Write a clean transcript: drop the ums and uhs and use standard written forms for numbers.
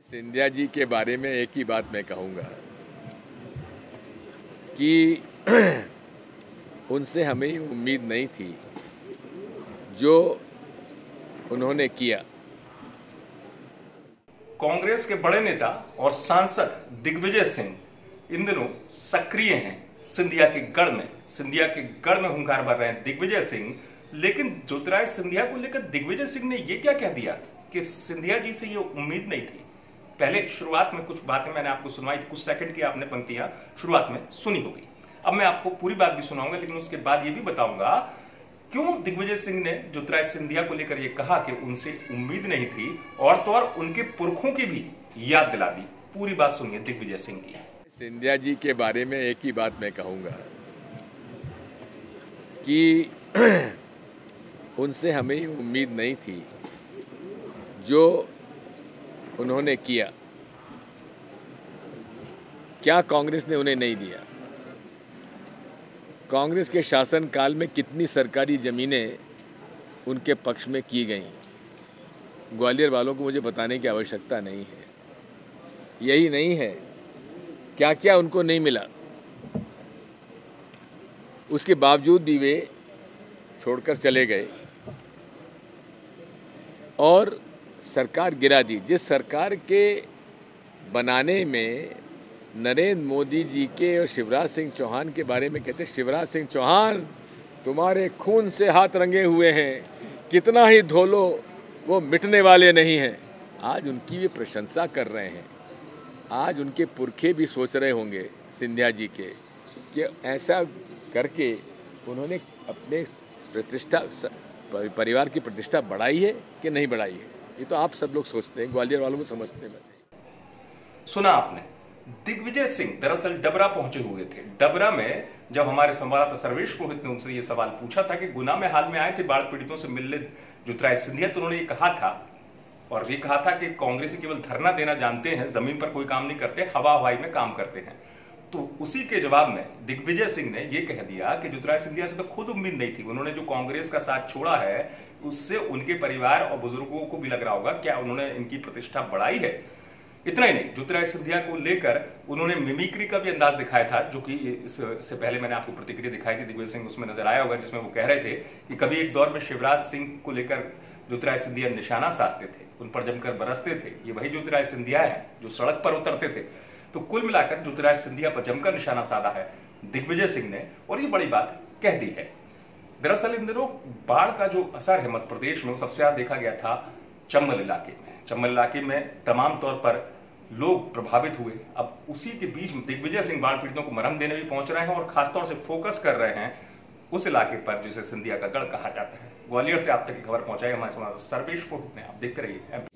सिंधिया जी के बारे में एक ही बात मैं कहूँगा कि उनसे हमें उम्मीद नहीं थी जो उन्होंने किया। कांग्रेस के बड़े नेता और सांसद दिग्विजय सिंह इन दिनों सक्रिय हैं सिंधिया के गढ़ में हुंकार भर रहे हैं दिग्विजय सिंह। लेकिन ज्योतिराय सिंधिया को लेकर दिग्विजय सिंह ने ये क्या कह दिया कि सिंधिया जी से ये उम्मीद नहीं थी। पहले शुरुआत में कुछ बातें मैंने आपको सुनवाई, कुछ सेकंड की आपने पंक्तियां शुरुआत में सुनी होगी। अब मैं आपको पूरी बात भी सुनाऊंगा, लेकिन उसके बाद ये भी बताऊंगा क्यों दिग्विजय सिंह ने ज्योतिराय सिंधिया को लेकर यह कहा कि उनसे उम्मीद नहीं थी, और तो और उनके पुरखों की भी याद दिला दी। पूरी बात सुनिए दिग्विजय सिंह की। सिंधिया जी के बारे में एक ही बात मैं कहूँगा कि उनसे हमें उम्मीद नहीं थी जो उन्होंने किया। क्या कांग्रेस ने उन्हें नहीं दिया? कांग्रेस के शासनकाल में कितनी सरकारी ज़मीनें उनके पक्ष में की गईं, ग्वालियर वालों को मुझे बताने की आवश्यकता नहीं है। यही नहीं है, क्या क्या उनको नहीं मिला, उसके बावजूद भी वे छोड़कर चले गए और सरकार गिरा दी। जिस सरकार के बनाने में नरेंद्र मोदी जी के और शिवराज सिंह चौहान के बारे में कहते, शिवराज सिंह चौहान तुम्हारे खून से हाथ रंगे हुए हैं, कितना ही धो लो वो मिटने वाले नहीं हैं। आज उनकी भी प्रशंसा कर रहे हैं। आज उनके पुरखे भी सोच रहे होंगे सिंधिया जी के कि ऐसा करके उन्होंने अपने प्रतिष्ठा, परिवार की प्रतिष्ठा बढ़ाई है कि नहीं बढ़ाई है। ये तो आप सब लोग सोचते हैं, ग्वालियर वालों को समझने में चाहिए। सुना आपने, दिग्विजय सिंह दरअसल डबरा पहुंचे हुए थे। डबरा में जब हमारे संवाददाता सर्वेश पुरोहित ने उनसे ये सवाल पूछा था कि गुना में हाल में आए थे बाढ़ पीड़ितों से मिलने ज्योतिराय सिंधिया, तो उन्होंने ये कहा था, और ये कहा था कि कांग्रेसी केवल धरना देना जानते हैं, जमीन पर कोई काम नहीं करते, हवा हवाई में काम करते हैं। तो उसी के जवाब में दिग्विजय सिंह ने यह कह दिया कि ज्योतिराय सिंधिया से तो खुद उम्मीद नहीं थी। उन्होंने जो कांग्रेस का साथ छोड़ा है उससे उनके परिवार और बुजुर्गों को भी लग रहा होगा क्या उन्होंने इनकी प्रतिष्ठा बढ़ाई है। इतना ही नहीं, ज्योतिराय सिंधिया को लेकर उन्होंने मिमिक्री का भी अंदाज दिखाया था, जो कि इससे पहले मैंने आपको प्रतिक्रिया दिखाई थी, दिग्विजय सिंह उसमें नजर आया होगा, जिसमें वो कह रहे थे कि कभी एक दौर में शिवराज सिंह को लेकर ज्योतिराय सिंधिया निशाना साधते थे, उन पर जमकर बरसते थे। ये वही ज्योतिराय सिंधिया है जो सड़क पर उतरते थे। तो कुल मिलाकर ज्योतिराय सिंधिया पर जमकर निशाना साधा है दिग्विजय सिंह ने, और ये बड़ी बात कह दी है। दरअसल इन दिनों बाढ़ का जो असर है मध्य प्रदेश में, वो सबसे ज्यादा देखा गया था चंबल इलाके में। चंबल इलाके में तमाम तौर पर लोग प्रभावित हुए। अब उसी के बीच में दिग्विजय सिंह बाढ़ पीड़ितों को मरहम देने भी पहुंच रहे हैं, और खासतौर से फोकस कर रहे हैं उस इलाके पर जिसे सिंधिया का गढ़ कहा जाता है। ग्वालियर से आप तक की खबर पहुंचाई हमारे संवाददाता सर्वेश पुरोहित ने। आप देखते रहिए।